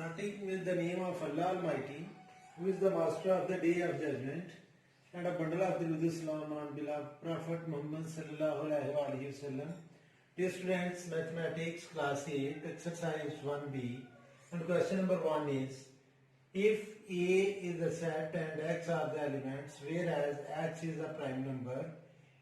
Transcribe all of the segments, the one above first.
Starting with the name of Allah Almighty, who is the master of the day of judgment, and a bundle of the Salam on beloved Prophet Muhammad sallallahu alaihi wasallam. Dear students, mathematics class 8, exercise 1b, and question number 1 is, if A is a set and X are the elements, whereas X is a prime number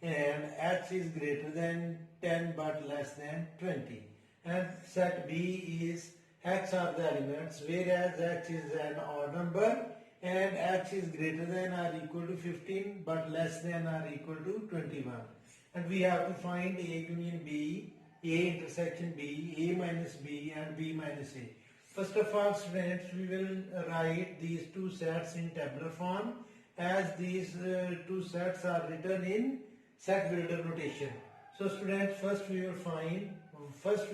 and X is greater than 10 but less than 20, and set B is X are the elements, whereas X is an odd number and X is greater than or equal to 15 but less than or equal to 21. And we have to find A union B, A intersection B, A minus B and B minus A. First of all, students, we will write these two sets in tabular form, as these two sets are written in set builder notation. So students, first we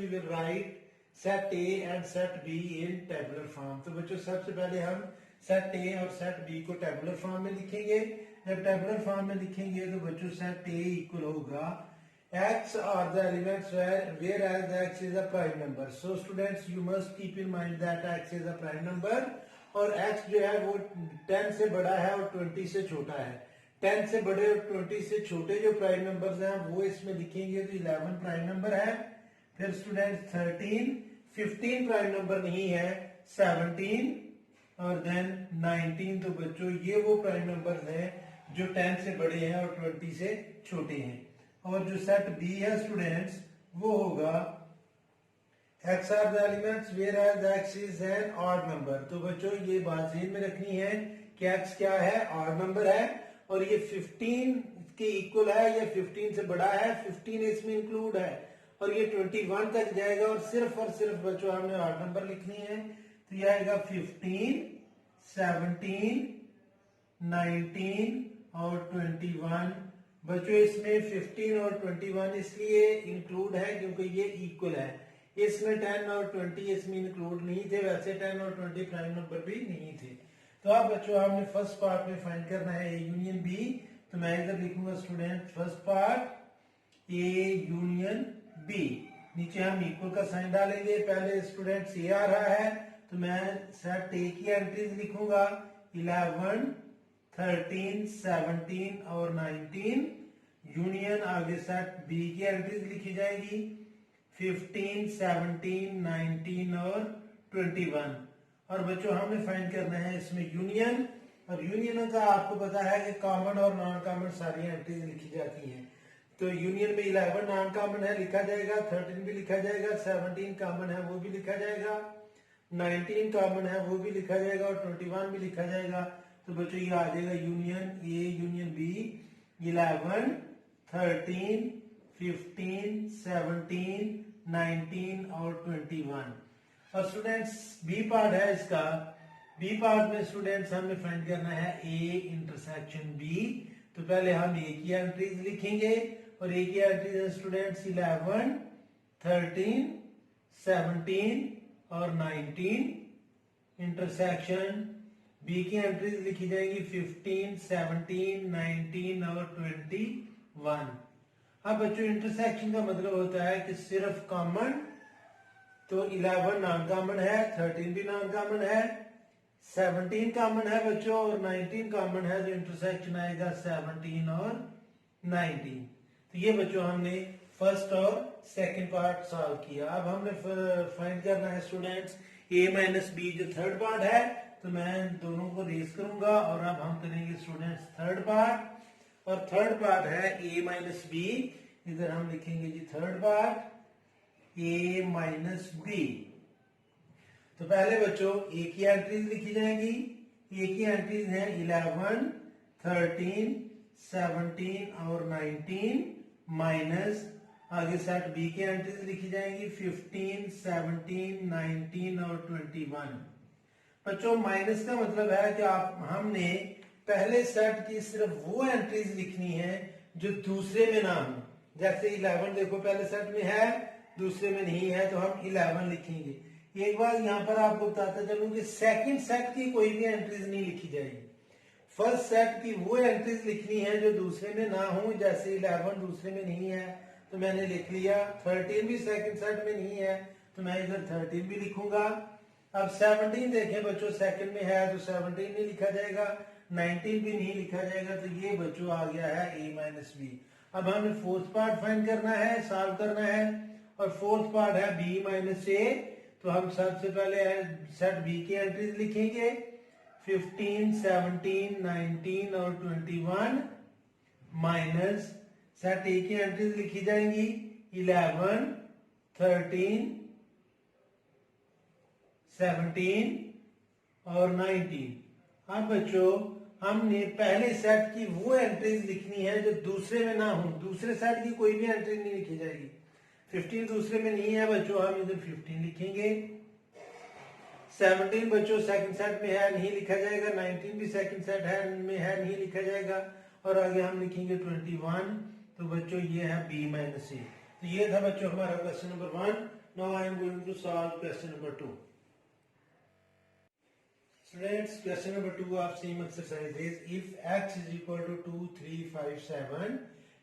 will write set A and set B in tabular form. तो बच्चों सबसे पहले हम set A और set B को tabular form में लिखेंगे. जब tabular form में लिखेंगे तो बच्चों set A equal होगा X are the elements whereas X is a prime number. So students, you must keep in mind that X is a prime number और X जो है वो 10 से बड़ा है और 20 से छोटा है. 10 से बड़े और 20 से छोटे जो प्राइम नंबर्स हैं वो इसमें लिखेंगे तो 11 प्राइम नंबर है. फिर स्टूडेंट 13, 15 प्राइम नंबर नहीं है, 17 और देन 19. तो बच्चों ये वो प्राइम नंबर्स हैं जो 10 से बड़े हैं और 20 से छोटे हैं. और जो सेट बी है स्टूडेंट्स वो होगा X are the elements whereas X is an odd number. तो बच्चों ये बात ध्यान में रखनी है कि X क्या है, odd number है और ये 15 के इक्वल है या 15 से बड़ा है, 15 इसमें इंक्लूड है और ये 21 तक जाएगा और सिर्फ बच्चों हमने odd नंबर लिखनी है. तो ये आएगा 15, 17, 19 और 21. बच्चों इसमें 15 और 21 इसलिए इंक्लूड है क्योंकि ये इक्वल है. इसमें 10 और 20 इसमें इंक्लूड नहीं थे, वैसे 10 और 20 प्राइम नंबर भी नहीं थे. तो अब बच्चों हमने फर्स्ट पार्ट में फाइंड करना है ए यूनियन बी. तो मैं इधर लिखूंगा student first part A union B. नीचे हम इक्वल का साइन डालेंगे. पहले स्टूडेंट ए आ रहा है तो मैं सेट ए की एंट्रीज लिखूंगा 11, 13, 17 और 19. यूनियन आगे सेट बी की एंट्रीज लिखी जाएगी 15, 17, 19 और 21. और बच्चों हमने फाइंड करना है इसमें यूनियन. और यूनियन का आपको पता है कि कॉमन और नॉन कॉमन सारी एंट्रीज लिखी जाती हैं. तो यूनियन में 11 नॉन कॉमन है लिखा जाएगा, 13 भी लिखा जाएगा, 17 कॉमन है वो भी लिखा जाएगा, 19 कॉमन है वो भी लिखा जाएगा और 21 भी लिखा जाएगा. तो बच्चों ये आ जाएगा यूनियन ए यूनियन बी 11, 13, 15, 17, 19 और 21. और स्टूडेंट्स बी पार्ट है इसका. बी पार्ट में स्टूडेंट्स हमने फाइंड करना है ए इंटरसेक्शन बी. तो पहले हम ए की एंट्रीज लिखेंगे और ए की एंट्रीज है स्टूडेंट्स 11, 13, 17 और 19. इंटरसेक्शन बी की एंट्रीज लिखी जाएंगी 15, 17, 19 और 21. अब बच्चों इंटरसेक्शन का मतलब होता है कि सिर्फ कॉमन. तो 11 नॉन कॉमन है, 13 भी नॉन कॉमन है, 17 कॉमन है बच्चों और 19 कॉमन है. जो इंटरसेक्शन आएगा 17 और 19. तो ये बच्चों हमने फर्स्ट और सेकंड पार्ट सॉल्व किया. अब हमने फाइंड करना है स्टूडेंट्स ए माइनस बी जो थर्ड पार्ट है. तो मैं दोनों को रेस करूंगा और अब हम करेंगे स्टूडेंट्स थर्ड पार्ट. और थर्ड पार्ट है ए माइनस बी. इधर हम लिखेंगे जी third part A minus B. तो पहले बच्चों ए की एंट्रीज लिखी जाएंगी. ए की एंट्रीज है 11, 13, 17 और 19 माइनस आगे सेट बी की एंट्रीज लिखी जाएंगी 15, 17, 19 और 21. बच्चों माइनस का मतलब है कि हमने पहले सेट की सिर्फ वो एंट्रीज लिखनी है जो दूसरे में ना हो. जैसे 11 देखो पहले सेट में है दूसरे में नहीं है तो हम 11 लिखेंगे. एक बार यहाँ पर आपको बताता चलूं कि सेकंड सेट की कोई भी एंट्रीज नहीं लिखी जाएगी. फर्स्ट सेट की वो एंट्रीज लिखनी है जो दूसरे में ना हो. जैसे 11 दूसरे में नहीं है तो मैंने लिख लिया. 13 भी सेकंड सेट में नहीं है तो मैं इधर 13 भी लिखूंगा. अब 17 देखें बच्चों, सेकंड में है तो 17 नहीं लिखा जाएगा, 19 भी नहीं लिखा जाएगा, तो ये बच्चों आ गया है a माइनस बी। अब हमें फोर्थ पार्ट फाइंड करना है, सॉल्व करना है, और फोर्थ पार्ट है b माइनस ए। तो हम सबसे पहले सेट b की एंट्रीज लिखेंगे, 15, 17, 19 और 21 माइनस सेट ए की एंट्रीज लिखी जाएंगी 11, 13, 17 और 19। अब बच्चों हमने पहले सेट की वो एंट्रीज लिखनी है जो दूसरे में ना हो, दूसरे सेट की कोई भी एंट्री नहीं लिखी जाएगी। 15 दूसरे में नहीं है बच्चों, हम इधर 15 लिखेंगे। 17 बच्चों सेकंड सेट में है, नहीं लिखा जाएगा। 19 भी सेकंड सेट है में है, नहीं लिखा जाएगा। और आगे हम लिखेंगे 21। तो बच्चों ये है b माइनस ए। तो ये था बच्चों हमारा question number 1। Now I am going to solve question number 2। Students, question number 2 of same exercise is, if x is equal to 2, 3, 5, 7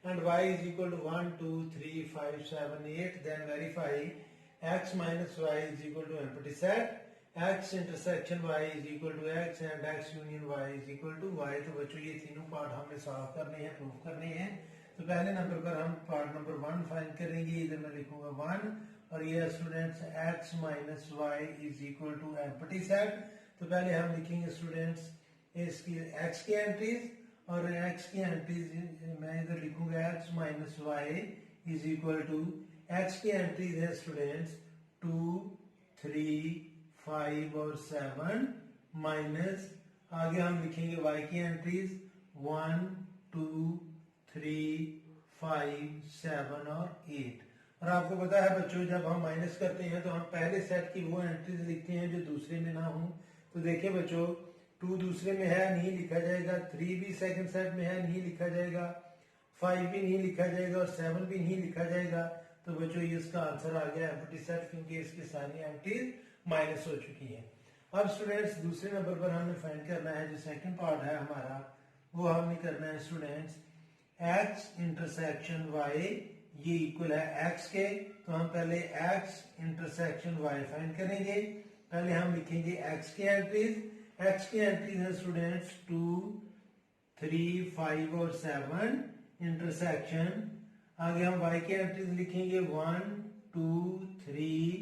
and y is equal to 1, 2, 3, 5, 7, 8, then verify x minus y is equal to empty set, x intersection y is equal to x and x union y is equal to y। तो बच्चों ये तीनों part हमने solve करने हैं, prove करने हैं। तो पहले नंबर पर हम पार्ट नंबर 1 फाइंड करेंगे। इधर मैं लिखूंगा 1 और ये students x minus y is equal to empty set. तो पहले हम लिखेंगे स्टूडेंट्स इसकी x की एंट्रीज, और x की एंट्रीज मैं इधर लिखूंगा x minus y is equal to, x की एंट्रीज है स्टूडेंट्स 2, 3, 5 और 7 माइनस आगे हम लिखेंगे y की एंट्रीज 1, 2, 3, 5, 7 और 8। और आपको पता है बच्चों जब हम माइनस करते हैं तो हम पहले सेट की वो एंट्रीज लिखते हैं जो दूसरे में ना हो। तो देखिए बच्चों 2 दूसरे में है, नहीं लिखा जाएगा। 3 भी सेकंड सेट में है, नहीं लिखा जाएगा। 5 भी नहीं लिखा जाएगा और 7 भी नहीं लिखा जाएगा। तो बच्चों ये इसका आंसर आ गया एम्प्टी सेट, क्योंकि इसकी सारी एंट्रीज माइनस हो चुकी हैं। अब स्टूडेंट्स दूसरे नंबर पर हमने फाइंड करना है, जो सेकंड पार्ट है हमारा, वो हमने करना है स्टूडेंट्स x इंटरसेक्शन y ये इक्वल है x के। तो हम पहले x इंटरसेक्शन y फाइंड करेंगे। पहले हम लिखेंगे x की एंट्रीज। x की एंट्रीज है स्टूडेंट्स 2, 3, 5 और 7 इंटरसेक्शन। आगे हम y की एंट्रीज लिखेंगे 1, 2, 3,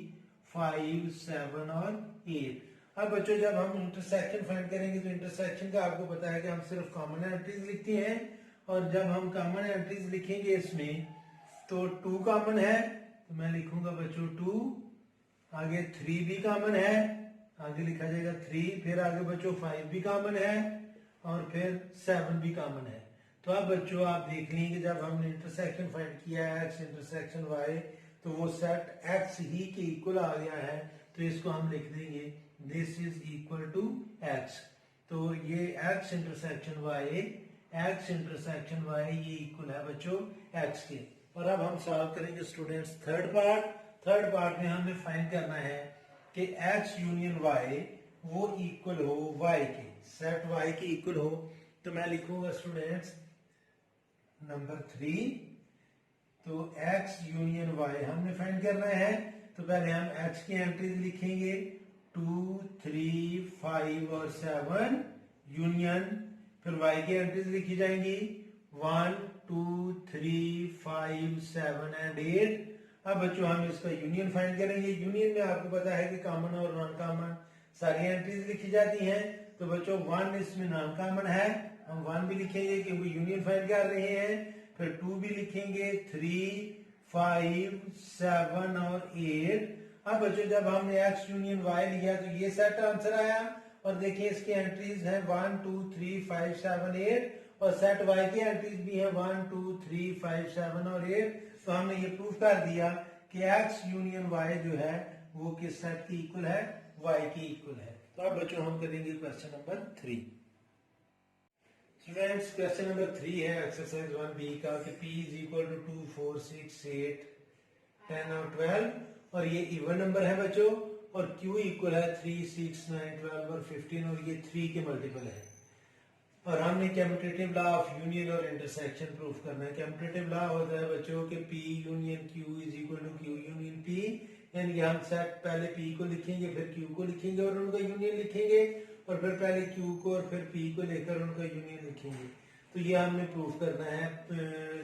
5, 7 और 8। अब बच्चों जब हम इंटरसेक्शन फाइंड करेंगे तो इंटरसेक्शन का आपको पता है कि हम सिर्फ कॉमन एंट्रीज लिखते हैं, और जब हम कॉमन एंट्रीज लिखेंगे इसमें तो 2 कॉमन है, तो मैं लिखूंगा बच्चों 2। आगे 3 भी कॉमन है, आगे लिखा जाएगा 3। फिर आगे बच्चों 5 भी कॉमन है और फिर 7 भी कॉमन है। तो अब बच्चों आप देख लेंगे जब हमने इंटरसेक्शन फाइंड किया है x इंटरसेक्शन y, तो वो सेट x ही के इक्वल आ गया है। तो इसको हम लिख देंगे this is equal to x। तो ये x इंटरसेक्शन y ये इक्वल है बच्चों x के। और अब हम सॉल्व करेंगे students third part. Third part में हमें फाइंड करना है कि x यूनियन y वो इक्वल हो y के, सेट y के इक्वल हो। तो मैं लिखूंगा स्टूडेंट्स नंबर 3। तो x यूनियन y हमने फाइंड करना है। तो पहले हम x की एंट्रीज लिखेंगे 2, 3, 5 और 7 यूनियन, फिर y की एंट्रीज लिखी जाएंगी 1, 2, 3, 5, 7 एंड 8। अब बच्चों हम इसका यूनियन फाइंड करेंगे। यूनियन में आपको पता है कि कॉमन और नॉन कॉमन सारी एंट्रीज लिखी जाती हैं। तो बच्चों 1 इसमें नॉन कॉमन है, हम 1 भी लिखेंगे क्योंकि यूनियन फाइंड कर रहे हैं। फिर 2 भी लिखेंगे, 3, 5, 7 और 8। अब बच्चों जब हमने x यूनियन y लिया तो ये सेट आंसर आया। और देखिए इसकी एंट्रीज हैं 1, 2, 3, 5, 7, 8 और सेट y की एंट्रीज भी है 1, 2, 3, 5, 7 और 8। तो हमने ये प्रूफ कर दिया कि x यूनियन y जो है वो किस सेट की इक्वल है, y की इक्वल है। तो अब बच्चों हम करेंगे question number 3। Students question number 3 है एक्सरसाइज 1b का कि p इज इक्वल टू 2, 4, 6, 8, 10 और 12 और ये इवन नंबर है बच्चों, और q इक्वल है 3, 6, 9, 12 और 15 और ये 3 के मल्टीपल है। और हमने कम्यूटेटिव लॉ ऑफ यूनियन और इंटरसेक्शन प्रूफ करना है। कम्यूटेटिव लॉ होता है बच्चों के p union q is equal to q union p। यानी कि हम सेट पहले पी को लिखेंगे फिर क्यू को लिखेंगे और उनका यूनियन लिखेंगे, और फिर पहले क्यू को और फिर पी को लेकर उनका यूनियन लिखेंगे। तो ये हमने प्रूव करना है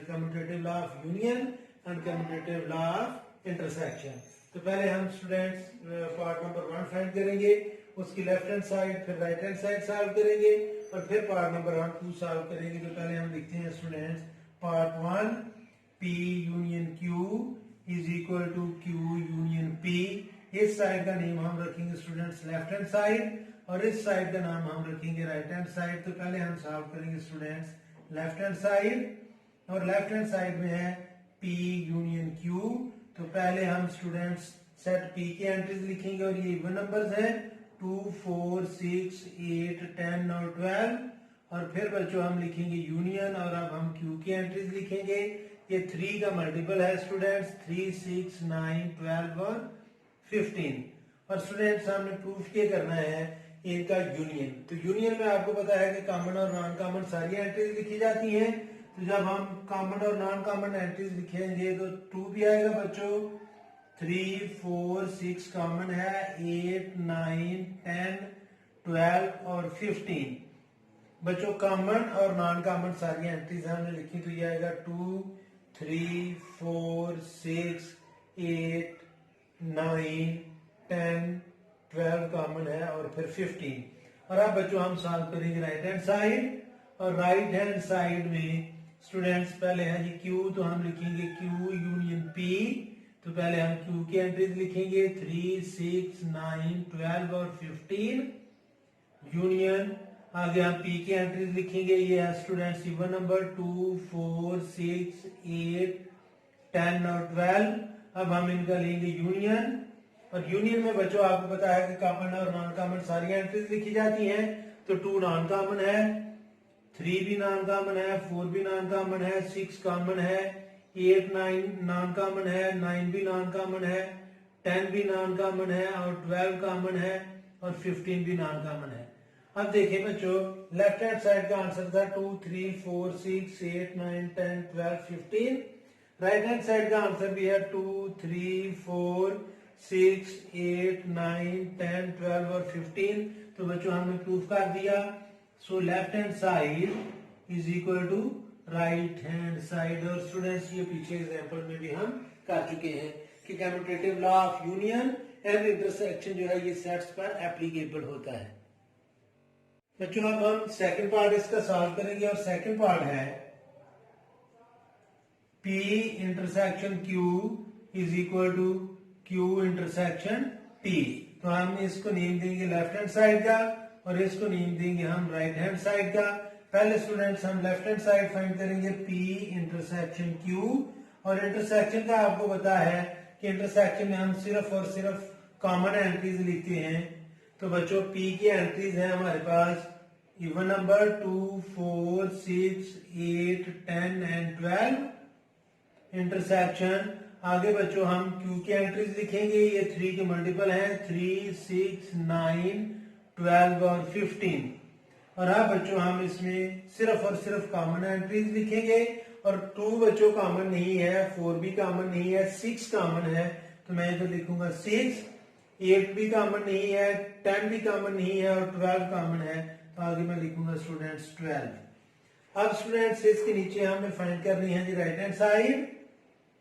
commutative law of union and commutative law of intersection. तो पहले हम स्टूडेंट्स पार्ट नंबर 1 फाइंड करेंगे, उसकी लेफ्ट हैंड साइड फिर राइट हैंड साइड सॉल्व करेंगे, और फिर पार्ट नंबर 2 सॉल्व करेंगे। तो पहले हम लिखते हैं students part 1, P union Q is equal to Q union P। इस साइड का नेम हम रखेंगे स्टूडेंट्स लेफ्ट हैंड साइड, और इस साइड का नाम हम रखेंगे राइट हैंड साइड। तो पहले हम सॉल्व करेंगे स्टूडेंट्स लेफ्ट हैंड साइड, और लेफ्ट हैंड साइड में है P यूनियन Q। तो पहले हम स्टूडेंट्स सेट P की एंट्रीज लिखेंगे, और ये इवन नंबर्स हैं 2, 4, 6, 8, 10 और 12। और फिर बच्चों हम लिखेंगे यूनियन, और अब हम Q की एंट्रीज लिखेंगे। ये 3 का मल्टीपल है स्टूडेंट्स, 3, 6, 9, 12 और 15। और स्टूडेंट्स हमने प्रूफ क्या करना है इनका यूनियन। तो यूनियन में आपको पता है कि कॉमन और नॉन कॉमन सारी एंट्रीज लिखी जाती हैं। तो जब हम कॉमन और नॉन कॉमन एंट्रीज लिखेंगे तो 2 भी आएगा बच्चों, 3, 4, 6 कॉमन है, 8, 9, 10, 12 और 15 बच्चों कॉमन और नॉन कॉमन सारी एंट्रीज हमने लिखी। तो ये आएगा 2, 3, 4, 6, 8, 9, 10, 12 कॉमन है और फिर 15। और अब बच्चों हम सॉल्व करेंगे राइट हैंड साइड, और राइट हैंड साइड में स्टूडेंट्स पहले है जी Q, तो हम लिखेंगे Q यूनियन P। तो पहले हम Q की एंट्रीज लिखेंगे 3, 6, 9, 12 और 15 यूनियन। आगे हम P की एंट्रीज लिखेंगे, ये है स्टूडेंट्स इवन नंबर 2, 4, 6, 8, 10 और 12। अब हम इनका लेंगे यूनियन, और यूनियन में बच्चों आपको पता है कि कॉमन और नॉन कॉमन सारी एंट्रीज लिखी जाती हैं। तो 2 नॉन कॉमन है, 3 भी नॉन कॉमन है, 4 भी नॉन कॉमन है, 6 कॉमन है, 8, 9 नॉन कॉमन है, 9 भी नॉन कॉमन है, 10 भी नॉन कॉमन है और 12 कॉमन है और 15 भी नॉन कॉमन है। अब देखिए बच्चों लेफ्ट हैंड साइड का आंसर था 2, 3, 4, 6, 8, 9, 10, 12, 15। राइट हैंड साइड का आंसर भी है 2, 3, 4, 6, 8, 9, 10, 12 और 15। तो बच्चों हमने प्रूफ कर दिया। So left hand side is equal to right hand side. और स्टूडेंट्स ये पीछे एग्जांपल में भी हम कर चुके हैं कि commutative law of union and intersection जो है ये सेट्स पर एप्लीकेबल होता है। बच्चों अब हम सेकंड पार्ट इसका सॉल्व करेंगे, और सेकंड पार्ट है P intersection Q is equal to Q intersection P। तो हम इसको नेम देंगे लेफ्ट हैंड साइड का, और इसको नेम देंगे हम राइट हैंड साइड का। पहले स्टूडेंट्स हम लेफ्ट हैंड साइड फाइंड करेंगे P इंटरसेक्शन Q, और इंटरसेक्शन का आपको पता है कि इंटरसेक्शन में हम सिर्फ और सिर्फ कॉमन एंट्रीज लिखते हैं। तो बच्चों P की एंट्रीज है हमारे पास इवन नंबर 2, 4, 6, 8, 10 एंड 12 इंटरसेक्शन। आगे बच्चों हम Q की एंट्रीज लिखेंगे, ये 3 के मल्टीपल हैं 3, 6, 9, 12 और 15। और अब बच्चों हम इसमें सिर्फ और सिर्फ कॉमन एंट्रीज लिखेंगे, और 2 बच्चों कॉमन नहीं है, 4 भी कॉमन नहीं है, 6 कॉमन है। तो मैं इधर लिखूंगा 6, 8 भी कॉमन नहीं है, 10 भी कॉमन नहीं है और 12 कॉमन है। तो आगे मैं लिखूंगा स्टूडेंट्स 12। अब स्टूडेंट्स इसके नीचे हमने फाइंड करनी है जी right hand side.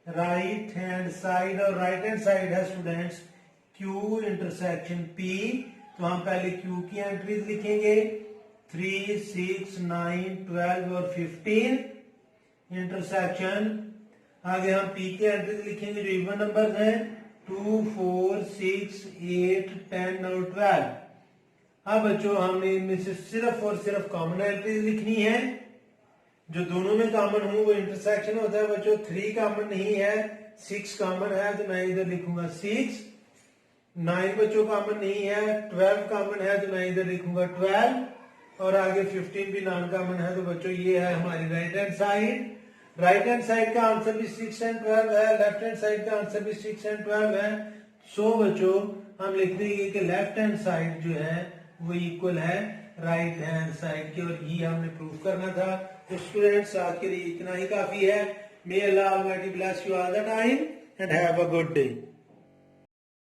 Right hand side, और राइट हैंड साइड है स्टूडेंट्स Q इंटरसेक्शन P। तो हम पहले Q की एंट्रीज लिखेंगे 3, 6, 9, 12 और 15 इंटरसेक्शन। आगे हम P की एंट्रीज लिखेंगे जो इवन नंबर हैं 2, 4, 6, 8, 10 और 12। अब बच्चों हमने इनमें से सिर्फ और सिर्फ कॉमन एंट्रीज लिखनी है, जो दोनों में कॉमन हो वो इंटरसेक्शन होता है। बच्चों 3 कॉमन नहीं है, 6 कॉमन है, तो मैं इधर लिखूंगा 6। 9 बच्चों कॉमन नहीं है, 12 कॉमन है, तो मैं इधर लिखूंगा 12। और आगे 15 भी नॉन कॉमन है। तो बच्चों ये है हमारी right hand side. Right hand side का आंसर भी 6 एंड 12 है, लेफ्ट हैंड साइड का आंसर भी 6 एंड 12 है। सो बच्चों हम लिख देंगे कि लेफ्ट हैंड साइड जो है वो इक्वल है राइट हैंड साइड के, और ये हमने प्रूव करना था। तो स्टूडेंट्स आज के लिए इतना ही काफी है। May Allah almighty bless you all the time and have a good day.